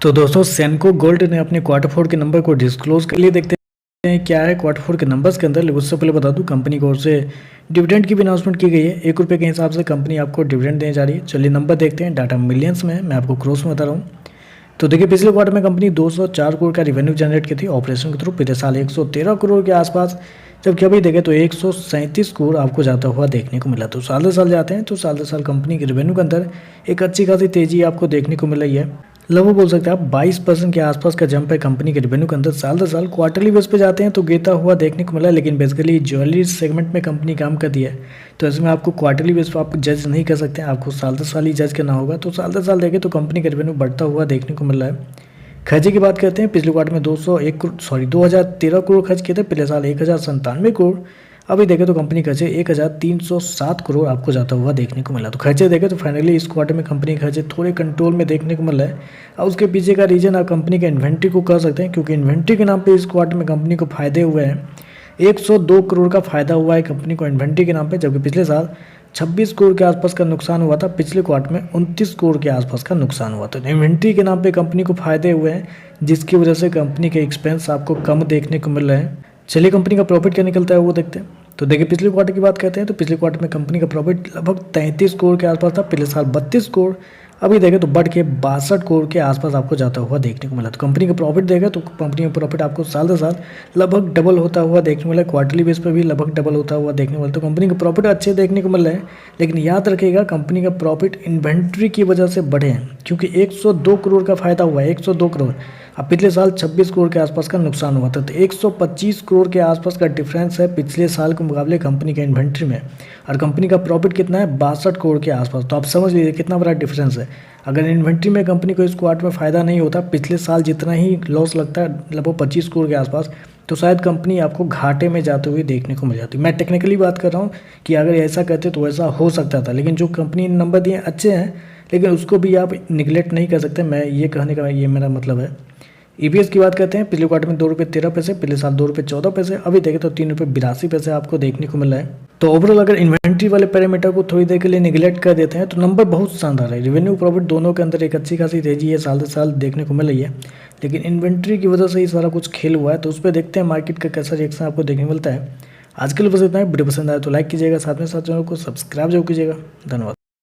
तो दोस्तों सेनको गोल्ड ने अपने क्वार्टर फोर के नंबर को डिस्क्लोज के लिए देखते हैं क्या है क्वार्टर फोर के नंबर्स के अंदर। लेकिन उससे पहले बता दूं कंपनी की ओर से डिविडेंड की भी अनाउंसमेंट की गई है। ₹1 के हिसाब से कंपनी आपको डिविडेंड देने जा रही है। चलिए नंबर देखते हैं। डाटा मिलियंस में मैं आपको क्रोस में बता रहा हूँ। तो देखिए पिछले क्वार्टर में कंपनी 204 करोड़ का रिवेन्यू जनरेट की थी ऑपरेशन के थ्रू। पिछले साल 113 करोड़ के आसपास, जबकि अभी देखें तो 137 करोड़ आपको जाता हुआ देखने को मिला। तो साल दर साल जाते हैं तो साल दर साल कंपनी के रिवेन्यू के अंदर एक अच्छी खासी तेजी आपको देखने को मिल रही है। लगभग बोल सकते हैं आप 22% के आसपास का जंप है कंपनी के रिवेन्यू के अंदर। साल दर साल क्वार्टरली बेस पे जाते हैं तो गिरता हुआ देखने को मिला, लेकिन बेसिकली ज्वेलरी सेगमेंट में कंपनी काम करती है तो इसमें आपको क्वार्टरली बेस पर आप जज नहीं कर सकते हैं, आपको साल दर साल ही जज करना होगा। तो साल दर साल देखें तो कंपनी का रिवेन्यू बढ़ता हुआ देखने को मिल रहा है। खर्चे की बात करते हैं। पिछले क्वार्टर में 2013 करोड़ खर्च किए थे, पिछले साल 1097 करोड़। अभी देखें तो कंपनी खर्चे 1307 करोड़ आपको जाता हुआ देखने को मिला। तो खर्चे देखें तो फाइनली इस क्वार्टर में कंपनी के खर्चे थोड़े कंट्रोल में देखने को मिल रहा है। और उसके पीछे का रीजन आप कंपनी के इन्वेंट्री को कह सकते हैं, क्योंकि इन्वेंट्री के नाम पे इस क्वार्टर में कंपनी को फायदे हुए हैं। 102 करोड़ का फायदा हुआ है कंपनी को इन्वेंट्री के नाम पे, जबकि पिछले साल 26 करोड़ के आसपास का नुकसान हुआ था। पिछले क्वार्टर में 29 करोड़ के आसपास का नुकसान हुआ। तो इन्वेंट्री के नाम पे कंपनी को फायदे हुए हैं, जिसकी वजह से कंपनी के एक्सपेंस आपको कम देखने को मिल रहे हैं। चलिए कंपनी का प्रॉफिट क्या निकलता है वो देखते हैं। तो देखिए पिछले क्वार्टर की बात करते हैं तो पिछले क्वार्टर में कंपनी का प्रॉफिट लगभग 33 करोड़ के आसपास था, पिछले साल 32 करोड़। अभी देखें तो बढ़ के 62 करोड़ के आसपास आपको जाता हुआ देखने को मिला। तो कंपनी का प्रॉफिट देखें तो कंपनी का प्रॉफिट आपको साल दर साल लगभग डबल होता हुआ देखने को मिला। क्वार्टरली बेस पर भी लगभग डबल होता हुआ देखने को मिला। तो कंपनी का प्रॉफिट अच्छे देखने को मिल रहे हैं, लेकिन याद रखिएगा कंपनी का प्रॉफिट इन्वेंट्री की वजह से बढ़े हैं, क्योंकि 102 करोड़ का फायदा हुआ है, 102 करोड़। अब पिछले साल 26 करोड़ के आसपास का नुकसान हुआ था। तो 125 करोड़ के आसपास का डिफरेंस है पिछले साल के मुकाबले कंपनी के इन्वेंट्री में। और कंपनी का प्रॉफिट कितना है, 62 करोड़ के आसपास। तो आप समझ लीजिए कितना बड़ा डिफरेंस है। अगर इन्वेंट्री में कंपनी को इस क्वार्टर में फ़ायदा नहीं होता, पिछले साल जितना ही लॉस लगता है लगभग 25 करोड़ के आसपास, तो शायद कंपनी आपको घाटे में जाते हुए देखने को मिल जाती। मैं टेक्निकली बात कर रहा हूँ कि अगर ऐसा करते तो ऐसा हो सकता था, लेकिन जो कंपनी ने नंबर दिए अच्छे हैं, लेकिन उसको भी आप निगलेक्ट नहीं कर सकते। मैं ये कहने का ये मेरा मतलब है। ईपीएस की बात करते हैं। पिछले क्वार्टर में ₹2.13, पिछले साल ₹2.14। अभी देखें तो ₹3.82 आपको देखने को मिला है। तो ओवरऑल अगर इन्वेंट्री वाले पैरामीटर को थोड़ी देर के लिए निगलेक्ट कर देते हैं तो नंबर बहुत शानदार है। रेवेन्यू प्रॉफिट दोनों के अंदर एक अच्छी खासी तेजी है, साल दर साल देखने को मिल रही है। लेकिन इन्वेंट्री की वजह से ही सारा कुछ खेल हुआ है। तो उस पर देखते हैं मार्केट का कैसा रिएक्शन आपको देखने को मिलता है। आज के लिए बस इतना है। वीडियो पसंद आए तो लाइक कीजिएगा, साथ में साथ चैनल को सब्सक्राइब जरूर कीजिएगा। धन्यवाद।